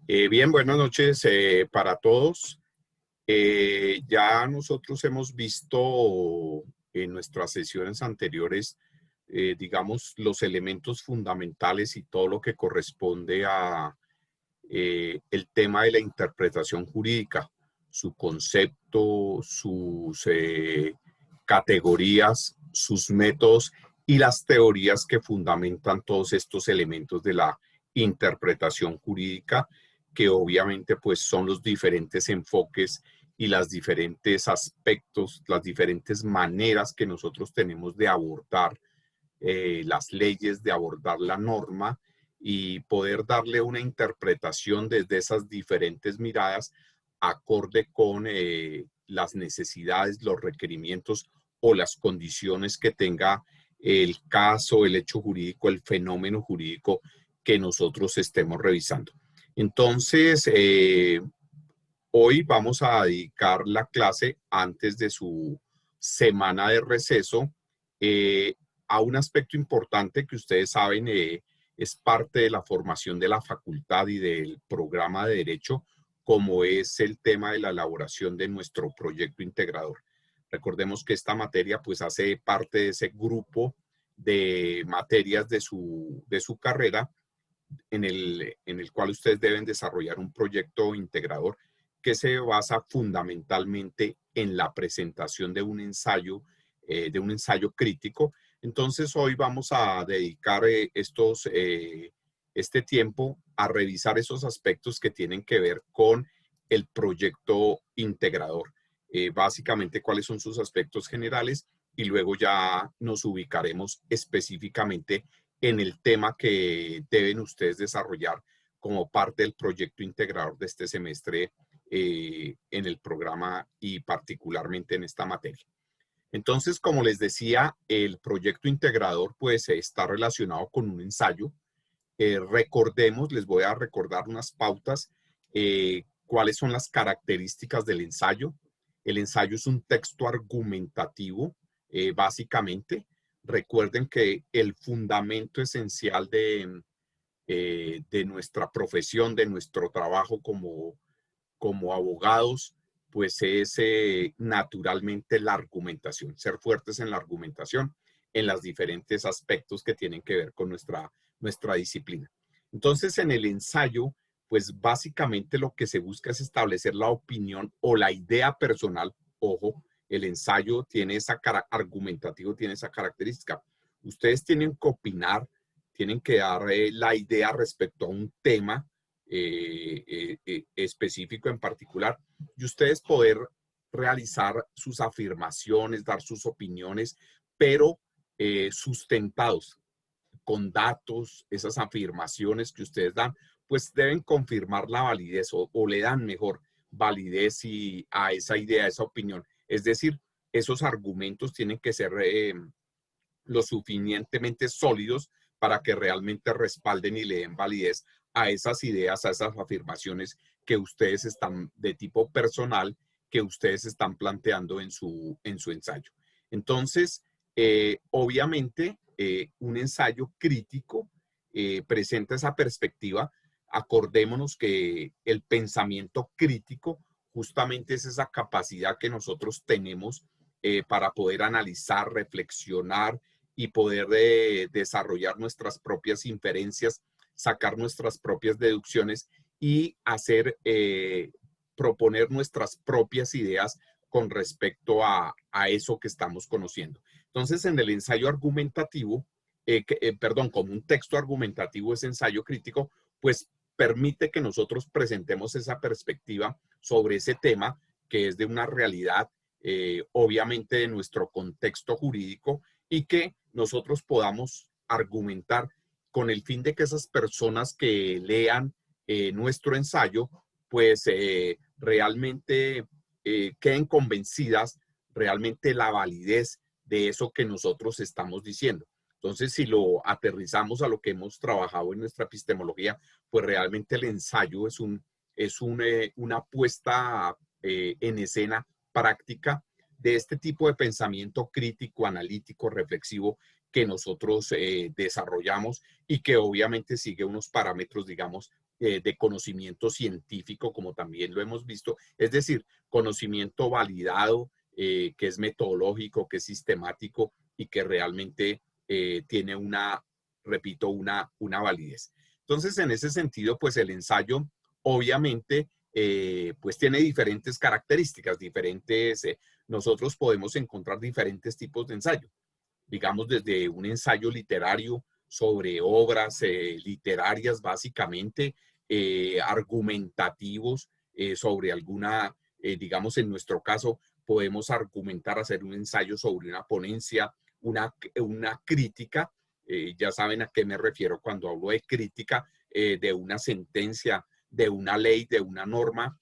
Bien, buenas noches para todos. Ya nosotros hemos visto en nuestras sesiones anteriores, digamos, los elementos fundamentales y todo lo que corresponde a el tema de la interpretación jurídica, su concepto, sus categorías, sus métodos y las teorías que fundamentan todos estos elementos de la interpretación jurídica, que obviamente pues son los diferentes enfoques y las diferentes aspectos, las diferentes maneras que nosotros tenemos de abordar las leyes, de abordar la norma y poder darle una interpretación desde esas diferentes miradas acorde con las necesidades, los requerimientos o las condiciones que tenga el caso, el hecho jurídico, el fenómeno jurídico que nosotros estemos revisando. Entonces, hoy vamos a dedicar la clase antes de su semana de receso a un aspecto importante que ustedes saben es parte de la formación de la facultad y del programa de Derecho, como es el tema de la elaboración de nuestro proyecto integrador. Recordemos que esta materia pues hace parte de ese grupo de materias de su carrera en el cual ustedes deben desarrollar un proyecto integrador que se basa fundamentalmente en la presentación de un ensayo crítico. Entonces hoy vamos a dedicar este tiempo a revisar esos aspectos que tienen que ver con el proyecto integrador. Básicamente cuáles son sus aspectos generales y luego ya nos ubicaremos específicamente en el tema que deben ustedes desarrollar como parte del proyecto integrador de este semestre en el programa y particularmente en esta materia. Entonces, como les decía, el proyecto integrador pues está relacionado con un ensayo. Recordemos, les voy a recordar unas pautas, cuáles son las características del ensayo. El ensayo es un texto argumentativo, básicamente. Recuerden que el fundamento esencial de nuestra profesión, de nuestro trabajo como abogados, pues es naturalmente la argumentación, ser fuertes en la argumentación, en los diferentes aspectos que tienen que ver con nuestra disciplina. Entonces, en el ensayo, pues básicamente lo que se busca es establecer la opinión o la idea personal. Ojo, el ensayo tiene argumentativo tiene esa característica. Ustedes tienen que opinar, tienen que dar la idea respecto a un tema específico en particular, y ustedes poder realizar sus afirmaciones, dar sus opiniones, pero sustentados con datos. Esas afirmaciones que ustedes dan, pues deben confirmar la validez o le dan mejor validez a esa idea, a esa opinión. Es decir, esos argumentos tienen que ser lo suficientemente sólidos para que realmente respalden y le den validez a esas ideas, a esas afirmaciones que ustedes están de tipo personal, que ustedes están planteando en su ensayo. Entonces, obviamente, un ensayo crítico presenta esa perspectiva. Acordémonos que el pensamiento crítico justamente es esa capacidad que nosotros tenemos para poder analizar, reflexionar y poder desarrollar nuestras propias inferencias, sacar nuestras propias deducciones y proponer nuestras propias ideas con respecto a eso que estamos conociendo. Entonces, en el ensayo argumentativo, como un texto argumentativo, ese ensayo crítico, pues permite que nosotros presentemos esa perspectiva sobre ese tema que es de una realidad, obviamente de nuestro contexto jurídico, y que nosotros podamos argumentar con el fin de que esas personas que lean nuestro ensayo, pues realmente queden convencidas realmente la validez de eso que nosotros estamos diciendo. Entonces, si lo aterrizamos a lo que hemos trabajado en nuestra epistemología, pues realmente el ensayo es una puesta en escena práctica de este tipo de pensamiento crítico, analítico, reflexivo, que nosotros desarrollamos y que obviamente sigue unos parámetros, digamos, de conocimiento científico, como también lo hemos visto, es decir, conocimiento validado, que es metodológico, que es sistemático y que realmente tiene repito, una validez. Entonces, en ese sentido, pues el ensayo, obviamente, pues tiene diferentes características, nosotros podemos encontrar diferentes tipos de ensayo, digamos desde un ensayo literario sobre obras literarias básicamente, argumentativos sobre digamos en nuestro caso, podemos argumentar, hacer un ensayo sobre una ponencia, una crítica, ya saben a qué me refiero cuando hablo de crítica, de una sentencia, de una ley, de una norma.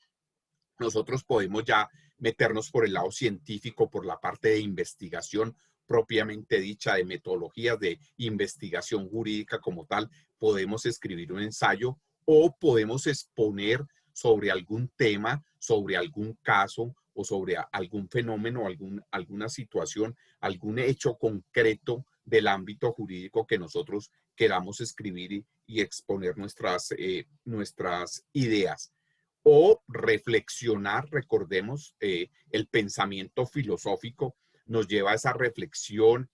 Nosotros podemos ya meternos por el lado científico, por la parte de investigación propiamente dicha, de metodologías de investigación jurídica como tal. Podemos escribir un ensayo o podemos exponer sobre algún tema, sobre algún caso o sobre algún fenómeno, alguna situación, algún hecho concreto del ámbito jurídico que nosotros queramos escribir y exponer nuestras ideas. O reflexionar, recordemos, el pensamiento filosófico nos lleva a esa reflexión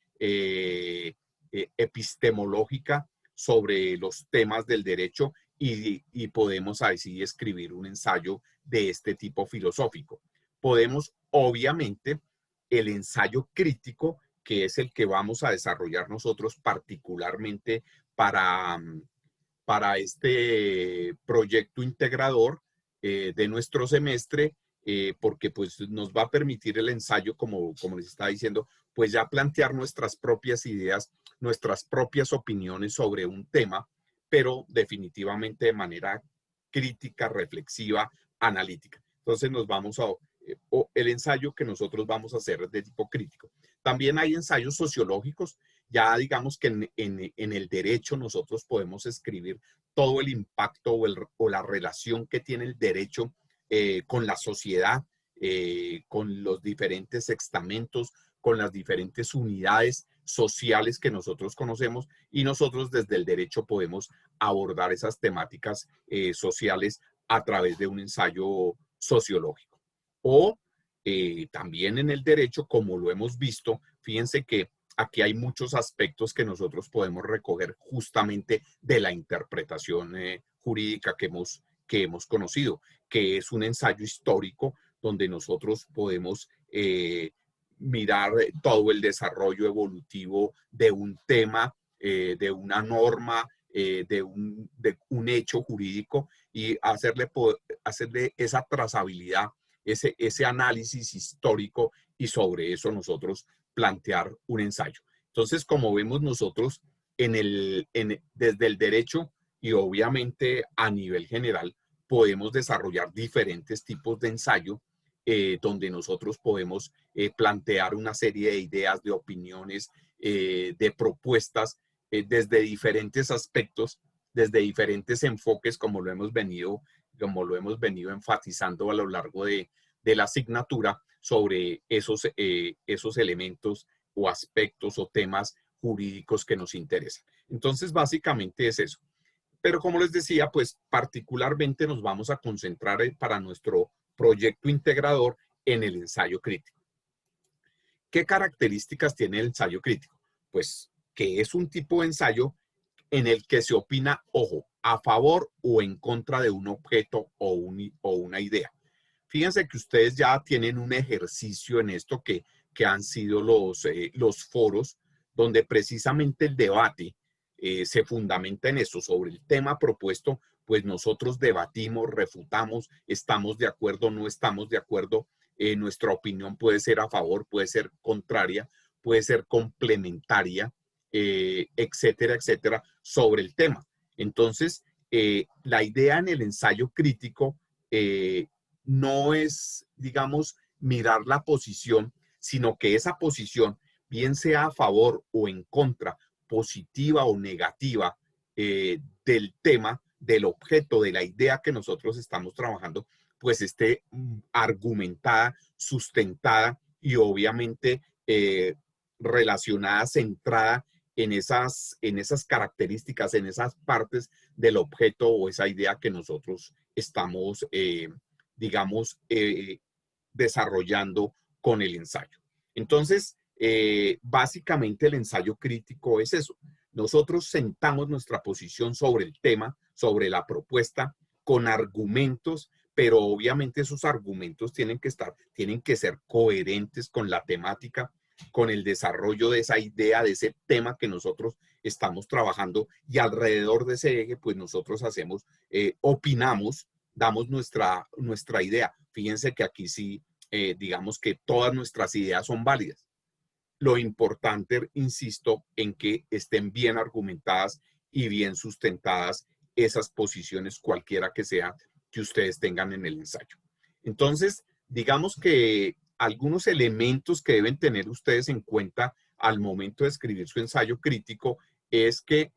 epistemológica sobre los temas del derecho y podemos así escribir un ensayo de este tipo filosófico. Podemos, obviamente, el ensayo crítico, que es el que vamos a desarrollar nosotros particularmente para este proyecto integrador de nuestro semestre, porque pues nos va a permitir el ensayo, como les estaba diciendo, pues ya plantear nuestras propias ideas, nuestras propias opiniones sobre un tema, pero definitivamente de manera crítica, reflexiva, analítica. Entonces el ensayo que nosotros vamos a hacer es de tipo crítico. También hay ensayos sociológicos. Ya digamos que en el derecho nosotros podemos escribir todo el impacto o la relación que tiene el derecho con la sociedad, con los diferentes estamentos, con las diferentes unidades sociales que nosotros conocemos, y nosotros desde el derecho podemos abordar esas temáticas sociales a través de un ensayo sociológico. O también en el derecho, como lo hemos visto, fíjense que aquí hay muchos aspectos que nosotros podemos recoger justamente de la interpretación jurídica que hemos conocido, que es un ensayo histórico donde nosotros podemos mirar todo el desarrollo evolutivo de un tema, de una norma, de un hecho jurídico, y hacerle esa trazabilidad, ese análisis histórico, y sobre eso nosotros plantear un ensayo. Entonces, como vemos nosotros desde el derecho y obviamente a nivel general, podemos desarrollar diferentes tipos de ensayo donde nosotros podemos plantear una serie de ideas, de opiniones, de propuestas desde diferentes aspectos, desde diferentes enfoques, como lo hemos venido enfatizando a lo largo de la asignatura, sobre esos elementos o aspectos o temas jurídicos que nos interesan. Entonces, básicamente es eso. Pero como les decía, pues particularmente nos vamos a concentrar para nuestro proyecto integrador en el ensayo crítico. ¿Qué características tiene el ensayo crítico? Pues que es un tipo de ensayo en el que se opina, ojo, a favor o en contra de un objeto o una idea. Fíjense que ustedes ya tienen un ejercicio en esto que han sido los foros, donde precisamente el debate se fundamenta en eso, sobre el tema propuesto. Pues nosotros debatimos, refutamos, estamos de acuerdo, no estamos de acuerdo, nuestra opinión puede ser a favor, puede ser contraria, puede ser complementaria, etcétera, etcétera, sobre el tema. Entonces, la idea en el ensayo crítico no es, digamos, mirar la posición, sino que esa posición, bien sea a favor o en contra, positiva o negativa, del tema, del objeto, de la idea que nosotros estamos trabajando, pues esté argumentada, sustentada y obviamente relacionada, centrada en esas características, en esas partes del objeto o esa idea que nosotros estamos, digamos, desarrollando con el ensayo. Entonces, básicamente el ensayo crítico es eso. Nosotros sentamos nuestra posición sobre el tema, sobre la propuesta, con argumentos, pero obviamente esos argumentos tienen que ser coherentes con la temática, con el desarrollo de esa idea, de ese tema que nosotros estamos trabajando, y alrededor de ese eje, pues nosotros hacemos, opinamos, damos nuestra idea. Fíjense que aquí sí, digamos que todas nuestras ideas son válidas. Lo importante, insisto, en que estén bien argumentadas y bien sustentadas esas posiciones, cualquiera que sea que ustedes tengan en el ensayo. Entonces, digamos que algunos elementos que deben tener ustedes en cuenta al momento de escribir su ensayo crítico es que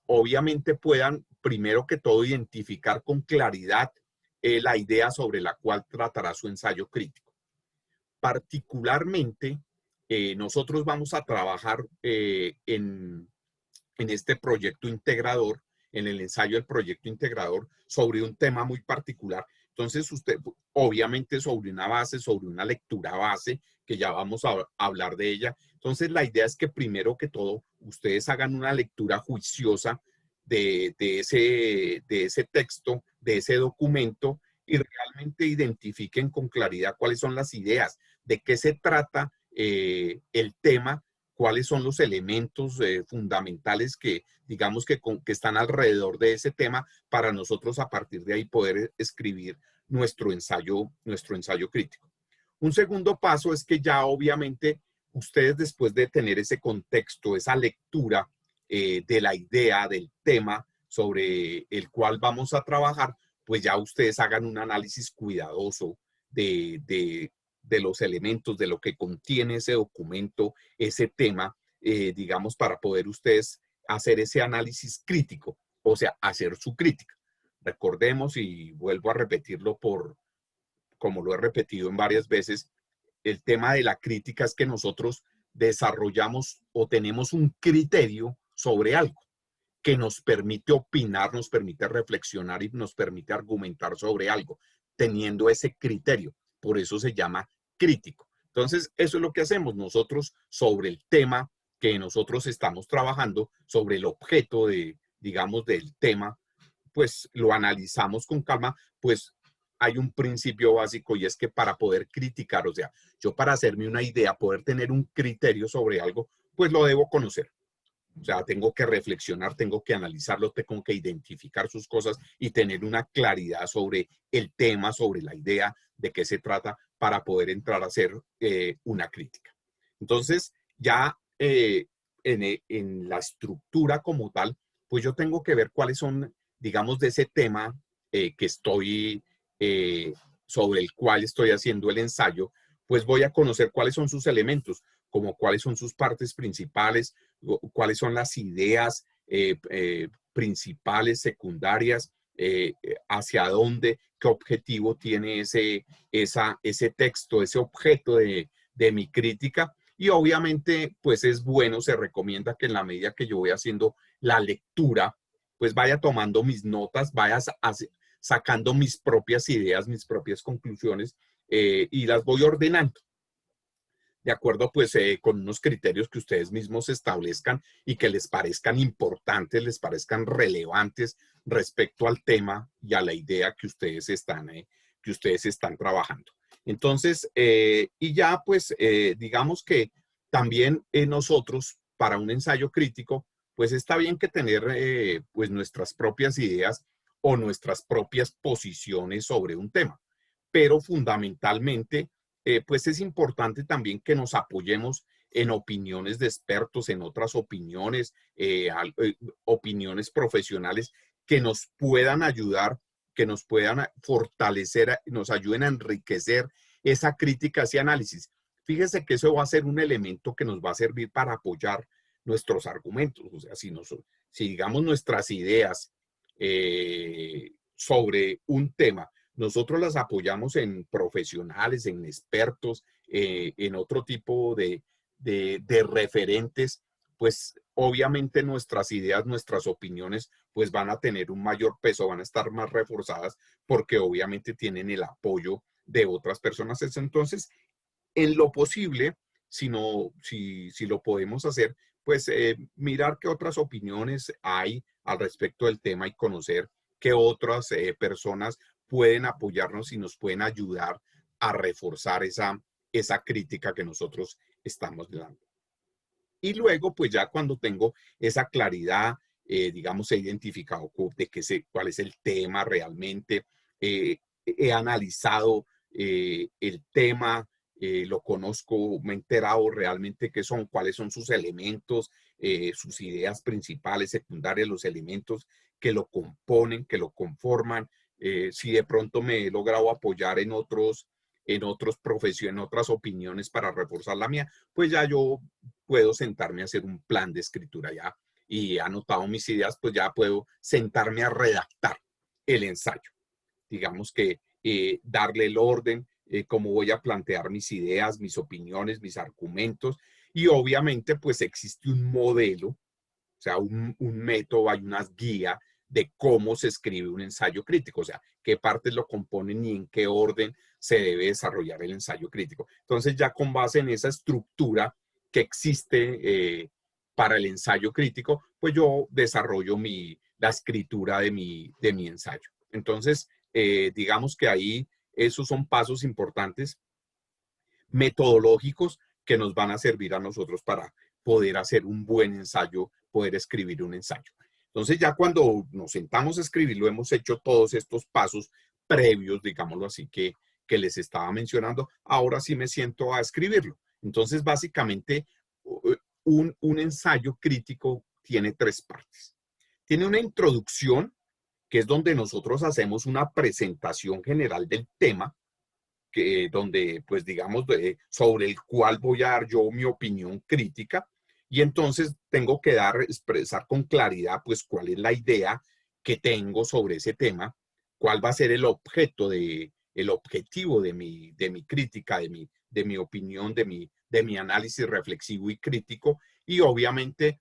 obviamente puedan, primero que todo, identificar con claridad la idea sobre la cual tratará su ensayo crítico. Particularmente, nosotros vamos a trabajar en este proyecto integrador, en el ensayo del proyecto integrador, sobre un tema muy particular. Entonces, usted, obviamente, sobre una base, sobre una lectura base, que ya vamos a hablar de ella. Entonces, la idea es que primero que todo, ustedes hagan una lectura juiciosa de ese texto, de ese documento, y realmente identifiquen con claridad cuáles son las ideas, de qué se trata el tema, cuáles son los elementos fundamentales que, digamos, que están alrededor de ese tema, para nosotros a partir de ahí poder escribir nuestro ensayo crítico. Un segundo paso es que ya obviamente ustedes, después de tener ese contexto, esa lectura de la idea, del tema sobre el cual vamos a trabajar, pues ya ustedes hagan un análisis cuidadoso de los elementos, de lo que contiene ese documento, ese tema, digamos, para poder ustedes hacer ese análisis crítico, o sea, hacer su crítica. Recordemos, y vuelvo a repetirlo como lo he repetido en varias veces, el tema de la crítica es que nosotros desarrollamos o tenemos un criterio sobre algo que nos permite opinar, nos permite reflexionar y nos permite argumentar sobre algo, teniendo ese criterio. Por eso se llama crítico. Entonces, eso es lo que hacemos nosotros sobre el tema que nosotros estamos trabajando, sobre el objeto de, digamos, del tema, pues lo analizamos con calma, pues hay un principio básico, y es que para poder criticar, o sea, yo para hacerme una idea, poder tener un criterio sobre algo, pues lo debo conocer. O sea, tengo que reflexionar, tengo que analizarlo, tengo que identificar sus cosas y tener una claridad sobre el tema, sobre la idea, de qué se trata, para poder entrar a hacer una crítica. Entonces, ya en la estructura como tal, pues yo tengo que ver cuáles son, digamos, de ese tema que estoy, eh, sobre el cual estoy haciendo el ensayo, pues voy a conocer cuáles son sus elementos, como cuáles son sus partes principales, cuáles son las ideas principales, secundarias, hacia dónde, qué objetivo tiene ese texto, ese objeto de mi crítica. Y obviamente, pues es bueno, se recomienda que en la medida que yo voy haciendo la lectura, pues vaya tomando mis notas, vaya sacando mis propias ideas, mis propias conclusiones, y las voy ordenando de acuerdo pues con unos criterios que ustedes mismos establezcan y que les parezcan importantes, les parezcan relevantes respecto al tema y a la idea que ustedes están trabajando. Entonces, y ya pues digamos que también nosotros para un ensayo crítico, pues está bien que tener pues nuestras propias ideas o nuestras propias posiciones sobre un tema, pero fundamentalmente pues es importante también que nos apoyemos en opiniones de expertos, en otras opiniones, opiniones profesionales que nos puedan ayudar, que nos puedan fortalecer, nos ayuden a enriquecer esa crítica, ese análisis. Fíjese que eso va a ser un elemento que nos va a servir para apoyar nuestros argumentos. O sea, si digamos nuestras ideas sobre un tema, nosotros las apoyamos en profesionales, en expertos, en otro tipo de referentes, pues obviamente nuestras ideas, nuestras opiniones, pues van a tener un mayor peso, van a estar más reforzadas porque obviamente tienen el apoyo de otras personas. Entonces, en lo posible, si lo podemos hacer, pues mirar qué otras opiniones hay al respecto del tema y conocer qué otras personas pueden apoyarnos y nos pueden ayudar a reforzar esa crítica que nosotros estamos dando. Y luego, pues ya cuando tengo esa claridad, digamos, he identificado cuál es el tema realmente, he analizado el tema, lo conozco, me he enterado realmente qué son, cuáles son sus elementos, sus ideas principales, secundarias, los elementos que lo componen, que lo conforman. Si de pronto me he logrado apoyar en otras opiniones para reforzar la mía, pues ya yo puedo sentarme a hacer un plan de escritura ya y he anotado mis ideas, pues ya puedo sentarme a redactar el ensayo. Digamos que darle el orden, cómo voy a plantear mis ideas, mis opiniones, mis argumentos y obviamente pues existe un modelo, o sea, un método, hay unas guías de cómo se escribe un ensayo crítico, o sea, qué partes lo componen y en qué orden se debe desarrollar el ensayo crítico. Entonces, ya con base en esa estructura que existe para el ensayo crítico, pues yo desarrollo la escritura de mi ensayo. Entonces, digamos que ahí esos son pasos importantes metodológicos que nos van a servir a nosotros para poder hacer un buen ensayo, poder escribir un ensayo. Entonces ya cuando nos sentamos a escribirlo, hemos hecho todos estos pasos previos, digámoslo así, que les estaba mencionando, ahora sí me siento a escribirlo. Entonces básicamente un ensayo crítico tiene tres partes. Tiene una introducción, que es donde nosotros hacemos una presentación general del tema, donde, pues digamos, sobre el cual voy a dar yo mi opinión crítica. Y entonces tengo que expresar con claridad, pues, cuál es la idea que tengo sobre ese tema, cuál va a ser el objetivo de mi crítica, de mi opinión, de mi análisis reflexivo y crítico. Y obviamente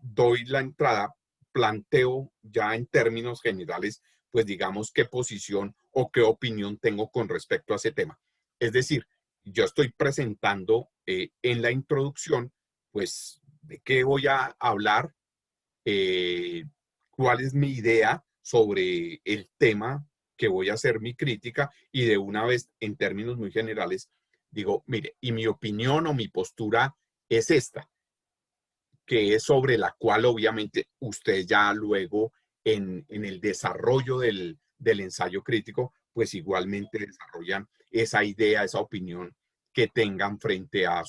doy la entrada, planteo ya en términos generales, pues digamos, qué posición o qué opinión tengo con respecto a ese tema. Es decir, yo estoy presentando en la introducción, pues, de qué voy a hablar, eh, cuál es mi idea sobre el tema que voy a hacer mi crítica y de una vez, en términos muy generales, digo, mire, y mi opinión o mi postura es esta, que es sobre la cual obviamente usted ya luego en el desarrollo del ensayo crítico, pues igualmente desarrollan esa idea, esa opinión que tengan frente a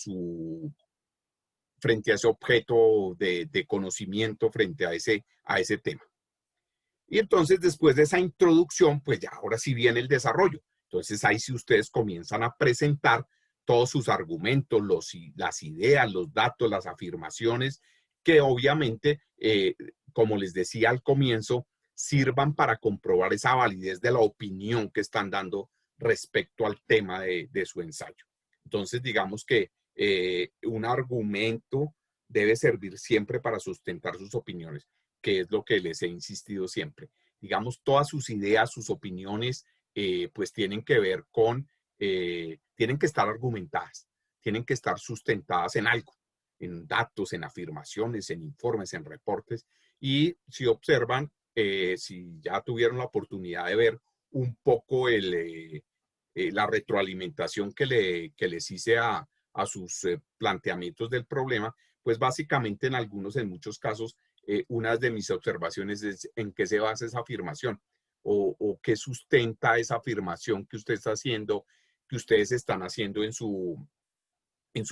ese objeto de conocimiento, frente a ese tema. Y entonces después de esa introducción, pues ya ahora sí viene el desarrollo. Entonces ahí sí ustedes comienzan a presentar todos sus argumentos, las ideas, los datos, las afirmaciones, que obviamente, como les decía al comienzo, sirvan para comprobar esa validez de la opinión que están dando respecto al tema de su ensayo. Entonces, digamos que un argumento debe servir siempre para sustentar sus opiniones, que es lo que les he insistido siempre. Digamos, todas sus ideas, sus opiniones, pues tienen que ver tienen que estar argumentadas, tienen que estar sustentadas en algo, en datos, en afirmaciones, en informes, en reportes. Y si observan, si ya tuvieron la oportunidad de ver un poco la retroalimentación que les hice a sus planteamientos del problema, pues básicamente en muchos casos, una de mis observaciones es en qué se basa esa afirmación o qué sustenta esa afirmación que usted está haciendo, que ustedes están haciendo en su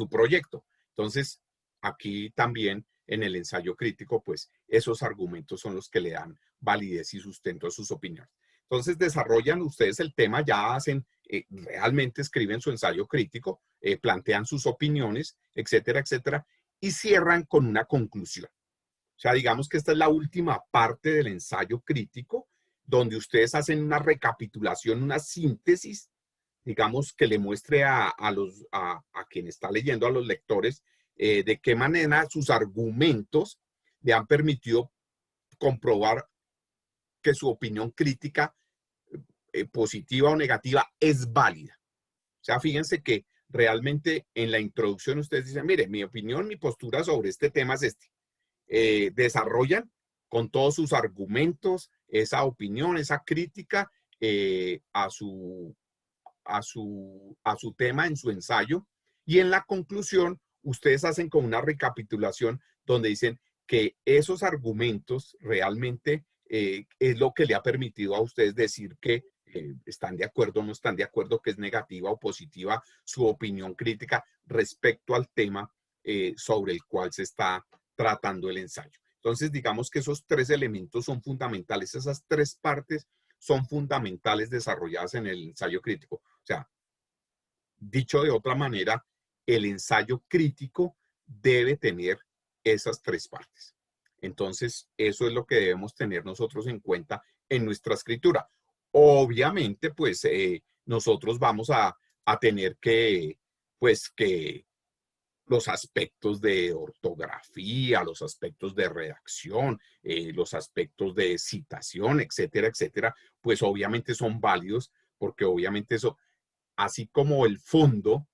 proyecto. Entonces, aquí también en el ensayo crítico, pues esos argumentos son los que le dan validez y sustento a sus opiniones. Entonces, desarrollan ustedes el tema, ya hacen, realmente escriben su ensayo crítico, plantean sus opiniones, etcétera, etcétera, y cierran con una conclusión. O sea, digamos que esta es la última parte del ensayo crítico, donde ustedes hacen una recapitulación, una síntesis, digamos, que le muestre a quien está leyendo, a los lectores, de qué manera sus argumentos le han permitido comprobar que su opinión crítica, positiva o negativa, es válida. O sea, fíjense que realmente en la introducción ustedes dicen, mire, mi opinión, mi postura sobre este tema es este. Desarrollan con todos sus argumentos esa opinión, esa crítica a su tema en su ensayo, y en la conclusión ustedes hacen como una recapitulación donde dicen que esos argumentos realmente es lo que le ha permitido a ustedes decir que están de acuerdo o no están de acuerdo, que es negativa o positiva su opinión crítica respecto al tema sobre el cual se está tratando el ensayo. Entonces, digamos que esos tres elementos son fundamentales, esas tres partes son fundamentales desarrolladas en el ensayo crítico. O sea, dicho de otra manera, el ensayo crítico debe tener esas tres partes. Entonces, eso es lo que debemos tener nosotros en cuenta en nuestra escritura. Obviamente, pues nosotros vamos a tener que, pues que los aspectos de ortografía, los aspectos de redacción, los aspectos de citación, etcétera, etcétera, pues obviamente son válidos, porque obviamente eso, así como el fondo,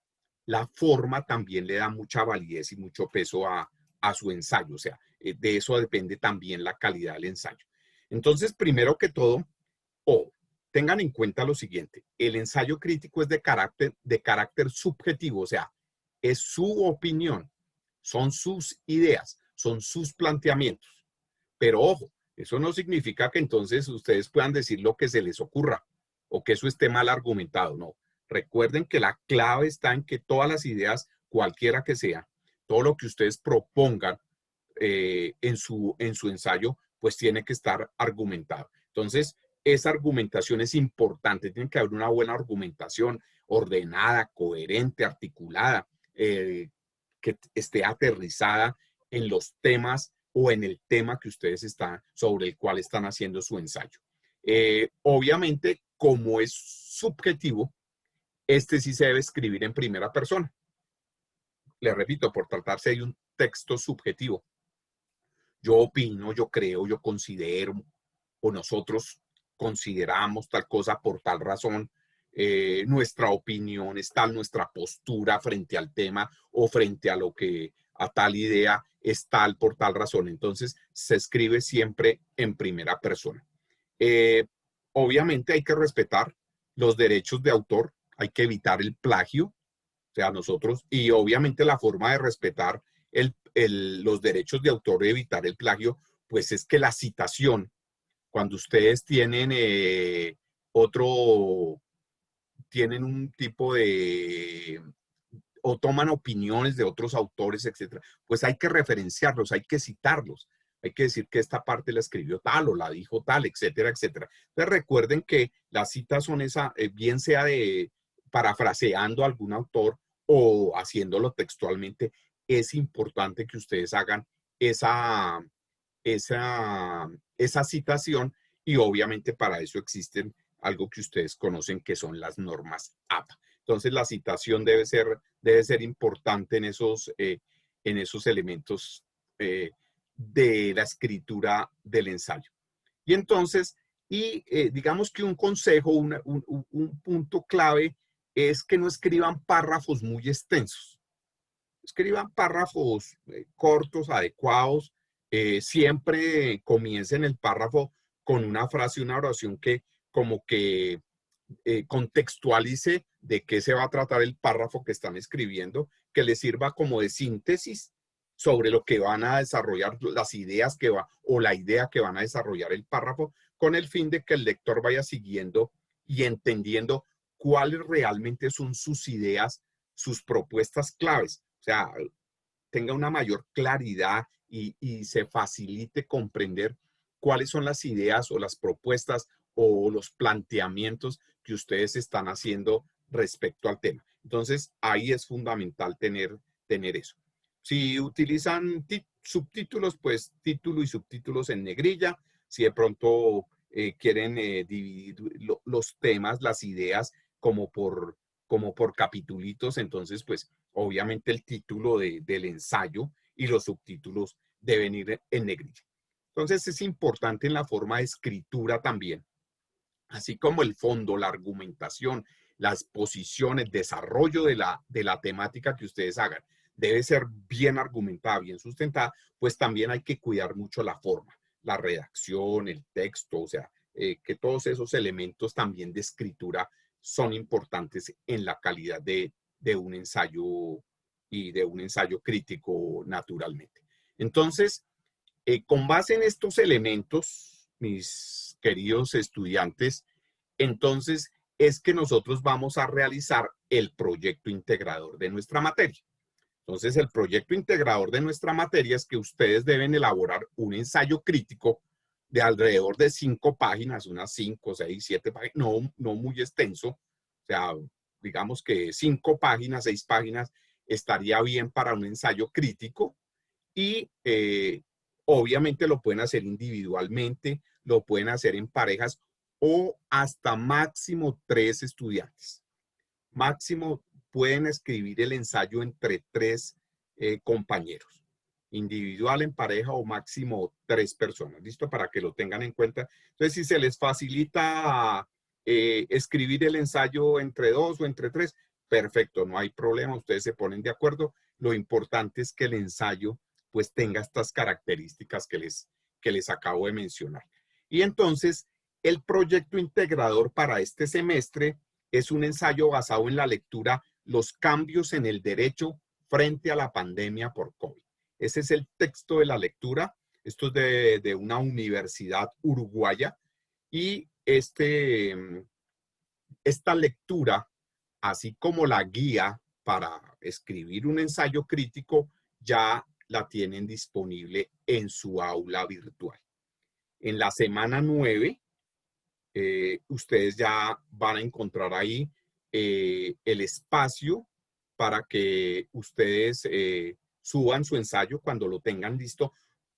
la forma también le da mucha validez y mucho peso a su ensayo. O sea, de eso depende también la calidad del ensayo. Entonces, primero que todo, tengan en cuenta lo siguiente: el ensayo crítico es de carácter subjetivo, o sea, es su opinión, son sus ideas, son sus planteamientos. Pero ojo, eso no significa que entonces ustedes puedan decir lo que se les ocurra o que eso esté mal argumentado, no. Recuerden que la clave está en que todas las ideas, cualquiera que sea, todo lo que ustedes propongan en su ensayo, pues tiene que estar argumentado. Entonces, esa argumentación es importante, tiene que haber una buena argumentación ordenada, coherente, articulada, que esté aterrizada en los temas o en el tema que ustedes están, sobre el cual están haciendo su ensayo. Obviamente, como es subjetivo, este sí se debe escribir en primera persona. Le repito, por tratarse de un texto subjetivo. Yo opino, yo creo, yo considero, o nosotros consideramos tal cosa por tal razón, nuestra opinión es tal, nuestra postura frente al tema o frente a lo que, a tal idea, es tal por tal razón. Entonces, se escribe siempre en primera persona. Eh, Obviamente hay que respetar los derechos de autor, hay que evitar el plagio, o sea, nosotros, y obviamente la forma de respetar los derechos de autor y evitar el plagio, pues es que la citación, cuando ustedes tienen tienen un tipo de, o toman opiniones de otros autores, etcétera, pues hay que referenciarlos, hay que citarlos, hay que decir que esta parte la escribió tal o la dijo tal, etcétera, etcétera. Entonces recuerden que las citas son esa, bien sea de parafraseando a algún autor o haciéndolo textualmente, es importante que ustedes hagan esa, esa citación, y obviamente para eso existen algo que ustedes conocen que son las normas APA. Entonces la citación debe ser importante en esos elementos de la escritura del ensayo. Y entonces, digamos que un consejo, un punto clave es que no escriban párrafos muy extensos. Escriban párrafos cortos, adecuados. Siempre comiencen el párrafo con una frase, una oración que como que contextualice de qué se va a tratar el párrafo que están escribiendo, que les sirva como de síntesis sobre lo que van a desarrollar, las ideas que va, o la idea que van a desarrollar el párrafo, con el fin de que el lector vaya siguiendo y entendiendo cuáles realmente son sus ideas, sus propuestas claves. O sea, tenga una mayor claridad y se facilite comprender cuáles son las ideas o las propuestas o los planteamientos que ustedes están haciendo respecto al tema. Entonces, ahí es fundamental tener eso. Si utilizan subtítulos, pues título y subtítulos en negrilla. Si de pronto quieren dividir los temas, las ideas como por capitulitos, entonces pues obviamente el título del ensayo y los subtítulos deben ir en negrilla. Entonces es importante en la forma de escritura también, así como el fondo, la argumentación, las posiciones, desarrollo de la temática que ustedes hagan, debe ser bien argumentada, bien sustentada, pues también hay que cuidar mucho la forma, la redacción, el texto, o sea, que todos esos elementos también de escritura son importantes en la calidad de un ensayo y de un ensayo crítico naturalmente. Entonces, con base en estos elementos, mis queridos estudiantes, entonces es que nosotros vamos a realizar el proyecto integrador de nuestra materia. Entonces, el proyecto integrador de nuestra materia es que ustedes deben elaborar un ensayo crítico de alrededor de 5 páginas, unas 5, 6, 7 páginas, no muy extenso. O sea, digamos que 5 páginas, 6 páginas estaría bien para un ensayo crítico y obviamente lo pueden hacer individualmente, lo pueden hacer en parejas o hasta máximo 3 estudiantes. Máximo pueden escribir el ensayo entre 3 compañeros, individual, en pareja o máximo 3 personas. ¿Listo? Para que lo tengan en cuenta. Entonces, si se les facilita escribir el ensayo entre 2 o entre 3, perfecto, no hay problema, ustedes se ponen de acuerdo. Lo importante es que el ensayo pues tenga estas características que les acabo de mencionar. Y entonces, el proyecto integrador para este semestre es un ensayo basado en la lectura Los cambios en el derecho frente a la pandemia por COVID. Ese es el texto de la lectura. Esto es de una universidad uruguaya y esta lectura, así como la guía para escribir un ensayo crítico, ya la tienen disponible en su aula virtual. En la semana 9, ustedes ya van a encontrar ahí el espacio para que ustedes suban su ensayo cuando lo tengan listo.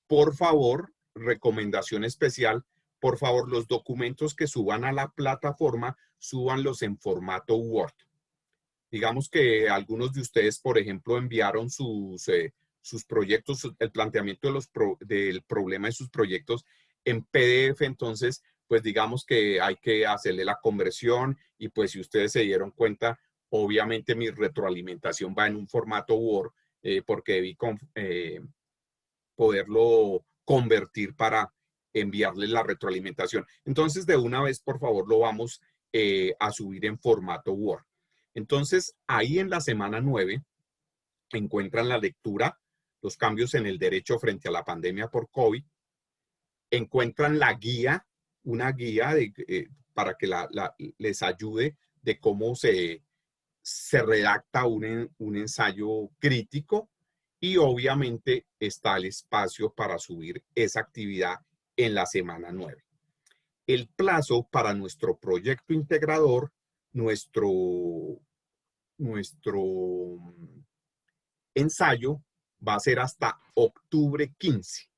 Por favor, recomendación especial, por favor, los documentos que suban a la plataforma, súbanlos en formato Word. Digamos que algunos de ustedes, por ejemplo, enviaron sus proyectos, el planteamiento del problema de sus proyectos en PDF, entonces, pues digamos que hay que hacerle la conversión y pues si ustedes se dieron cuenta, obviamente mi retroalimentación va en un formato Word porque debí poderlo convertir para enviarles la retroalimentación. Entonces, de una vez, por favor, lo vamos a subir en formato Word. Entonces, ahí en la semana 9 encuentran la lectura, los cambios en el derecho frente a la pandemia por COVID, encuentran la guía, una guía para que les ayude de cómo se redacta un ensayo crítico y obviamente está el espacio para subir esa actividad en la semana 9. El plazo para nuestro proyecto integrador, nuestro ensayo va a ser hasta octubre 15.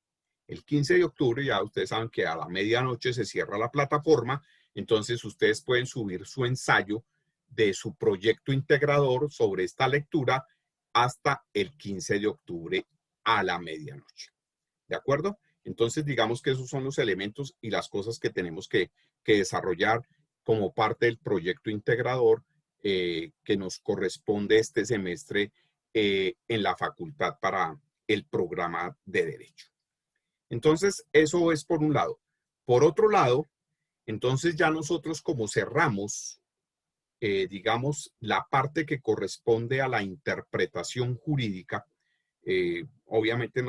El 15 de octubre ya ustedes saben que a la medianoche se cierra la plataforma, entonces ustedes pueden subir su ensayo de su proyecto integrador sobre esta lectura hasta el 15 de octubre a la medianoche. ¿De acuerdo? Entonces digamos que esos son los elementos y las cosas que tenemos que desarrollar como parte del proyecto integrador que nos corresponde este semestre en la facultad para el programa de Derecho. Entonces, eso es por un lado. Por otro lado, entonces ya nosotros como cerramos, digamos, la parte que corresponde a la interpretación jurídica, obviamente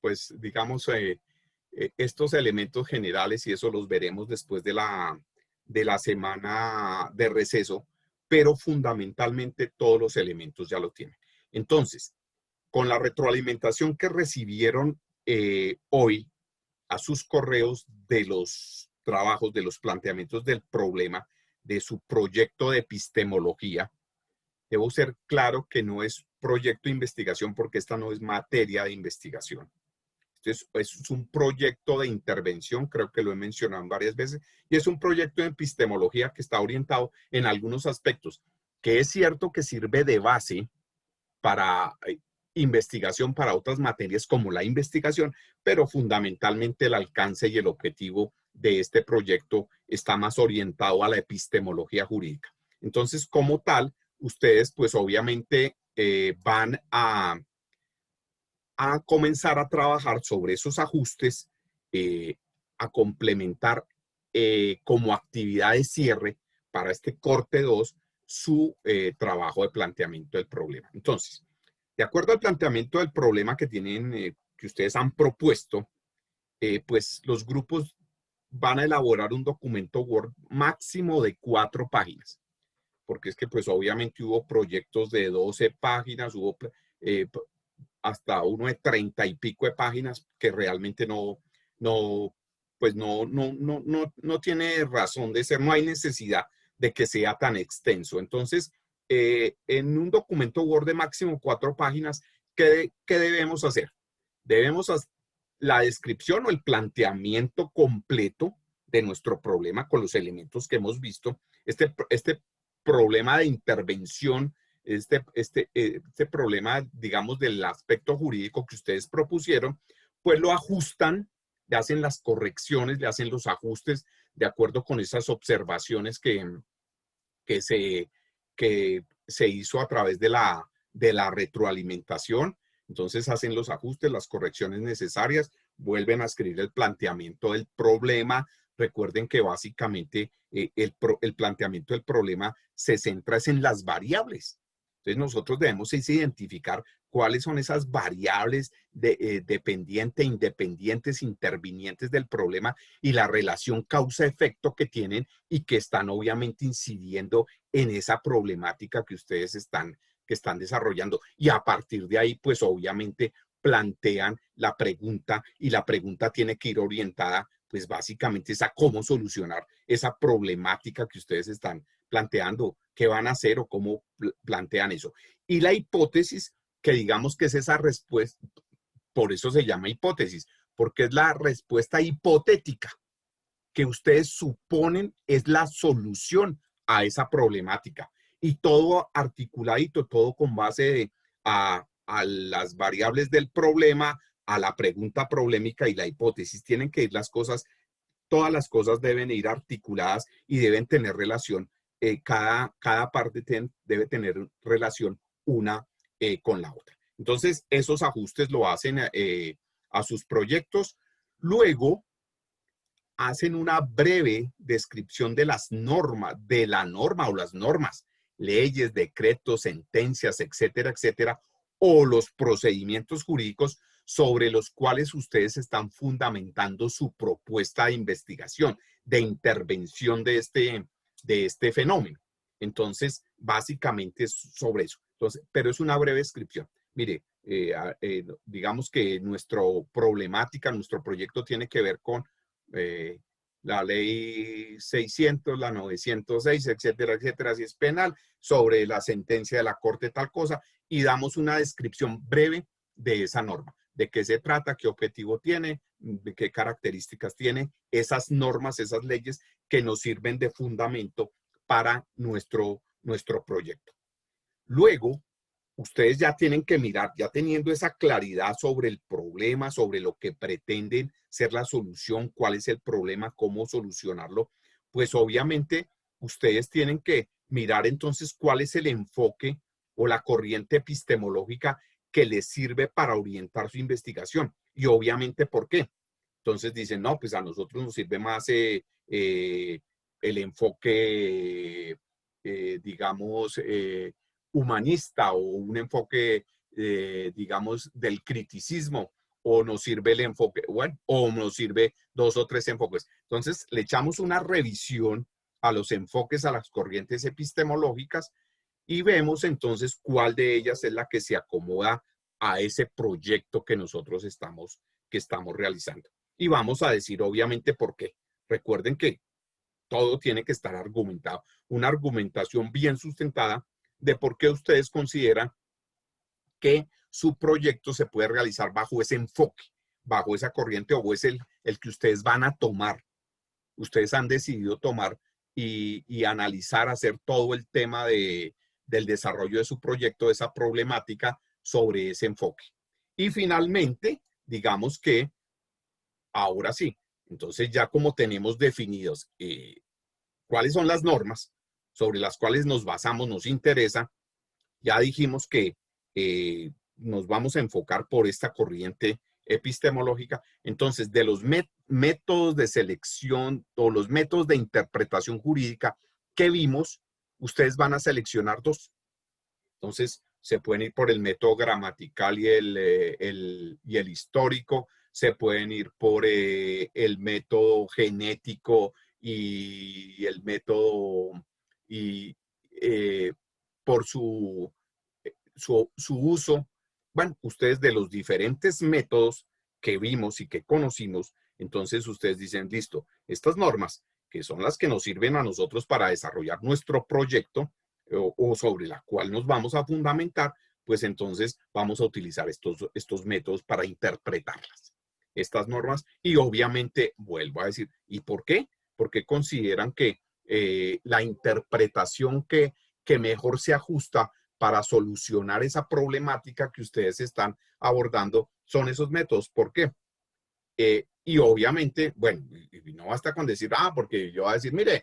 pues digamos, estos elementos generales y eso los veremos después de la semana de receso, pero fundamentalmente todos los elementos ya lo tienen. Entonces, con la retroalimentación que recibieron hoy a sus correos de los trabajos, de los planteamientos del problema, de su proyecto de epistemología, debo ser claro que no es proyecto de investigación porque esta no es materia de investigación. Es un proyecto de intervención, creo que lo he mencionado varias veces, y es un proyecto de epistemología que está orientado en algunos aspectos, que es cierto que sirve de base para investigación, para otras materias como la investigación, pero fundamentalmente el alcance y el objetivo de este proyecto está más orientado a la epistemología jurídica. Entonces, como tal, ustedes pues obviamente van a comenzar a trabajar sobre esos ajustes, a complementar como actividad de cierre para este corte 2 su trabajo de planteamiento del problema. Entonces, de acuerdo al planteamiento del problema que tienen, que ustedes han propuesto, pues los grupos van a elaborar un documento Word máximo de 4 páginas, porque es que pues obviamente hubo proyectos de 12 páginas, hubo eh, hasta uno de 30 y pico de páginas que realmente pues no tiene razón de ser, no hay necesidad de que sea tan extenso. Entonces, en un documento Word de máximo 4 páginas, ¿qué debemos hacer? Debemos hacer la descripción o el planteamiento completo de nuestro problema con los elementos que hemos visto. Este problema de intervención, este problema, digamos, del aspecto jurídico que ustedes propusieron, pues lo ajustan, le hacen las correcciones, le hacen los ajustes de acuerdo con esas observaciones que se, que se hizo a través de la retroalimentación. Entonces hacen los ajustes, las correcciones necesarias, vuelven a escribir el planteamiento del problema. Recuerden que básicamente el planteamiento del problema se centra en las variables. Entonces nosotros debemos identificar cuáles son esas variables dependientes, independientes, intervinientes del problema y la relación causa-efecto que tienen y que están obviamente incidiendo en esa problemática que ustedes están desarrollando. Y a partir de ahí, pues obviamente plantean la pregunta y la pregunta tiene que ir orientada, pues básicamente es a cómo solucionar esa problemática que ustedes están planteando, qué van a hacer o cómo plantean eso. Y la hipótesis, que digamos que es esa respuesta, por eso se llama hipótesis, porque es la respuesta hipotética que ustedes suponen es la solución a esa problemática. Y todo articuladito, todo con base a las variables del problema, a la pregunta problemática y la hipótesis. Tienen que ir las cosas, todas las cosas deben ir articuladas y deben tener relación. Cada parte debe tener relación una con la otra. Entonces, esos ajustes lo hacen a sus proyectos. Luego, hacen una breve descripción de las normas, de la norma o las normas, leyes, decretos, sentencias, etcétera, etcétera, o los procedimientos jurídicos sobre los cuales ustedes están fundamentando su propuesta de investigación, de intervención de este fenómeno. Entonces, básicamente es sobre eso. Entonces, pero es una breve descripción. Mire, digamos que nuestra problemática, nuestro proyecto tiene que ver con la ley 600, la 906, etcétera, etcétera, si es penal, sobre la sentencia de la corte tal cosa, y damos una descripción breve de esa norma, de qué se trata, qué objetivo tiene, de qué características tiene, esas normas, esas leyes que nos sirven de fundamento para nuestro proyecto. Luego, ustedes ya tienen que mirar, ya teniendo esa claridad sobre el problema, sobre lo que pretenden ser la solución, cuál es el problema, cómo solucionarlo, pues obviamente ustedes tienen que mirar entonces cuál es el enfoque o la corriente epistemológica que les sirve para orientar su investigación. Y obviamente, ¿por qué? Entonces dicen, no, pues a nosotros nos sirve más el enfoque, digamos, humanista o un enfoque, digamos, del criticismo, o nos sirve el enfoque, bueno, o nos sirve 2 o 3 enfoques. Entonces, le echamos una revisión a los enfoques, a las corrientes epistemológicas y vemos entonces cuál de ellas es la que se acomoda a ese proyecto que nosotros estamos realizando. Y vamos a decir, obviamente, por qué. Recuerden que todo tiene que estar argumentado, una argumentación bien sustentada de por qué ustedes consideran que su proyecto se puede realizar bajo ese enfoque, bajo esa corriente, o es el que ustedes van a tomar. Ustedes han decidido tomar y analizar, hacer todo el tema de del desarrollo de su proyecto, de esa problemática sobre ese enfoque. Y finalmente, digamos que ahora sí, entonces ya como tenemos definidos cuáles son las normas sobre las cuales nos basamos, nos interesa, ya dijimos que nos vamos a enfocar por esta corriente epistemológica. Entonces, de los métodos de selección o los métodos de interpretación jurídica que vimos, ustedes van a seleccionar dos. Entonces, se pueden ir por el método gramatical y el histórico, se pueden ir por el método genético y el método y por su uso. Bueno, ustedes de los diferentes métodos que vimos y que conocimos, entonces ustedes dicen, listo, estas normas, que son las que nos sirven a nosotros para desarrollar nuestro proyecto o sobre la cual nos vamos a fundamentar, pues entonces vamos a utilizar estos métodos para interpretarlas, estas normas, y obviamente vuelvo a decir, ¿y por qué? Porque consideran que la interpretación que mejor se ajusta para solucionar esa problemática que ustedes están abordando son esos métodos. ¿Por qué? Y obviamente, bueno, no basta con decir, porque yo voy a decir, mire,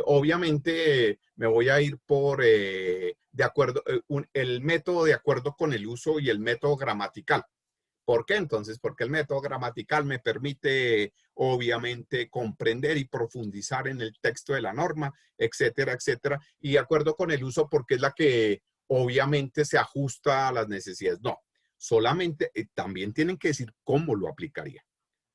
obviamente me voy a ir por de acuerdo, el método de acuerdo con el uso y el método gramatical. ¿Por qué entonces? Porque el método gramatical me permite, obviamente, comprender y profundizar en el texto de la norma, etcétera, etcétera. Y de acuerdo con el uso, porque es la que obviamente se ajusta a las necesidades. No, solamente también tienen que decir cómo lo aplicaría.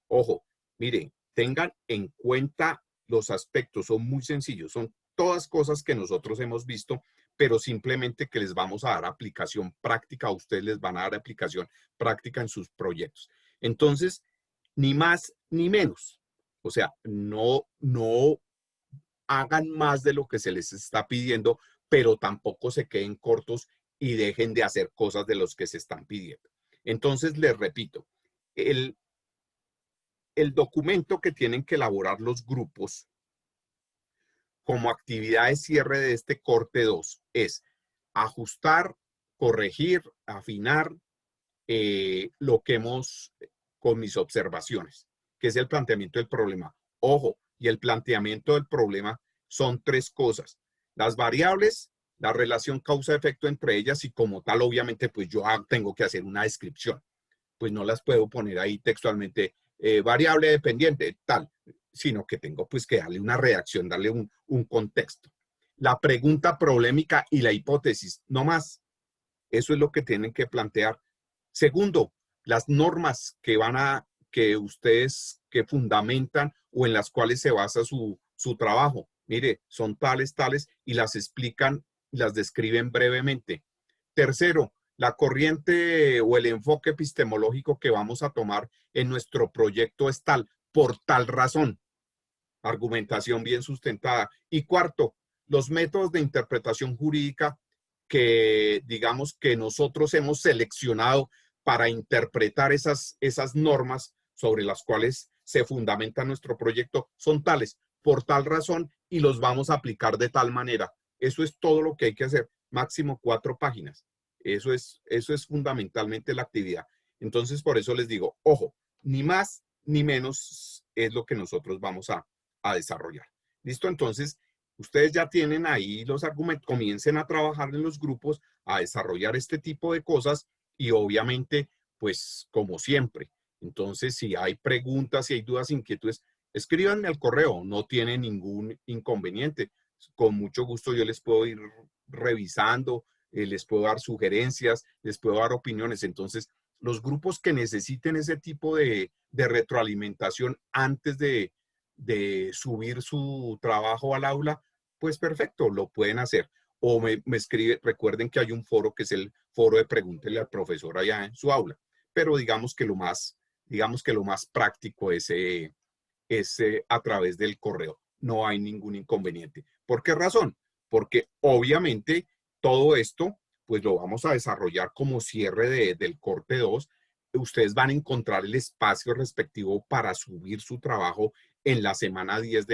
Ojo, miren, tengan en cuenta los aspectos, son muy sencillos, son todas cosas que nosotros hemos visto, pero simplemente que les vamos a dar aplicación práctica, a ustedes les van a dar aplicación práctica en sus proyectos. Entonces, ni más ni menos. O sea, no hagan más de lo que se les está pidiendo, pero tampoco se queden cortos y dejen de hacer cosas de los que se están pidiendo. Entonces, les repito, el documento que tienen que elaborar los grupos como actividad de cierre de este corte 2 es ajustar, corregir, afinar lo que hemos con mis observaciones, que es el planteamiento del problema. Ojo, y el planteamiento del problema son tres cosas. Las variables, la relación causa-efecto entre ellas y como tal, obviamente, pues yo tengo que hacer una descripción. Pues no las puedo poner ahí textualmente, variable dependiente, tal, sino que tengo pues que darle una redacción, darle un contexto. La pregunta problemática y la hipótesis, no más. Eso es lo que tienen que plantear. Segundo, las normas que ustedes que fundamentan o en las cuales se basa su trabajo. Mire, son tales, tales, y las explican, las describen brevemente. Tercero, la corriente o el enfoque epistemológico que vamos a tomar en nuestro proyecto es tal, por tal razón. Argumentación bien sustentada. Y cuarto, los métodos de interpretación jurídica que digamos que nosotros hemos seleccionado para interpretar esas normas sobre las cuales se fundamenta nuestro proyecto son tales, por tal razón, y los vamos a aplicar de tal manera. Eso es todo lo que hay que hacer, máximo 4 páginas. Eso es fundamentalmente la actividad. Entonces, por eso les digo, ojo, ni más ni menos es lo que nosotros vamos a desarrollar. ¿Listo? Entonces, ustedes ya tienen ahí los argumentos, comiencen a trabajar en los grupos, a desarrollar este tipo de cosas y obviamente, pues como siempre. Entonces, si hay preguntas, si hay dudas, inquietudes, escríbanme al correo, no tiene ningún inconveniente. Con mucho gusto yo les puedo ir revisando, les puedo dar sugerencias, les puedo dar opiniones. Entonces, los grupos que necesiten ese tipo de retroalimentación antes de subir su trabajo al aula, pues perfecto, lo pueden hacer. O me escribe, recuerden que hay un foro que es el foro de pregúntele al profesor allá en su aula, pero digamos que lo más práctico es a través del correo. No hay ningún inconveniente. ¿Por qué razón? Porque obviamente todo esto, pues lo vamos a desarrollar como cierre del corte 2. Ustedes van a encontrar el espacio respectivo para subir su trabajo en la semana 10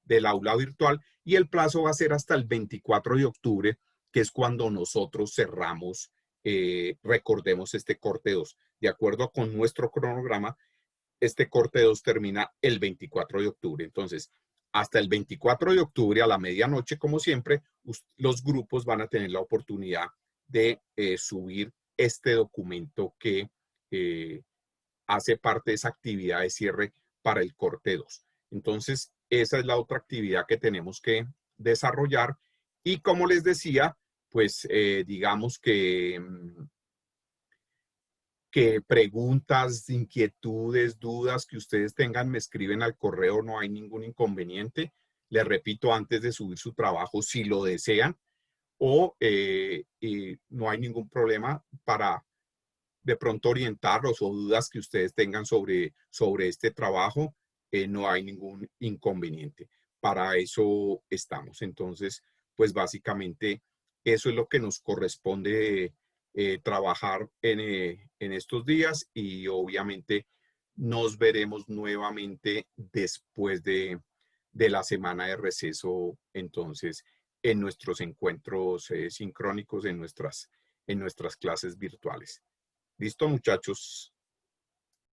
del aula virtual y el plazo va a ser hasta el 24 de octubre que es cuando nosotros cerramos, recordemos este corte 2. De acuerdo con nuestro cronograma, este corte 2 termina el 24 de octubre. Entonces, hasta el 24 de octubre a la medianoche, como siempre, los grupos van a tener la oportunidad de subir este documento que hace parte de esa actividad de cierre para el corte 2. Entonces, esa es la otra actividad que tenemos que desarrollar. Y como les decía, pues digamos que preguntas, inquietudes, dudas que ustedes tengan, me escriben al correo, no hay ningún inconveniente. Les repito, antes de subir su trabajo, si lo desean, o no hay ningún problema para de pronto orientarlos o dudas que ustedes tengan sobre este trabajo, no hay ningún inconveniente. Para eso estamos. Entonces, pues básicamente eso es lo que nos corresponde trabajar en estos días y obviamente nos veremos nuevamente después de la semana de receso, entonces, en nuestros encuentros sincrónicos, en nuestras clases virtuales. ¿Listo, muchachos?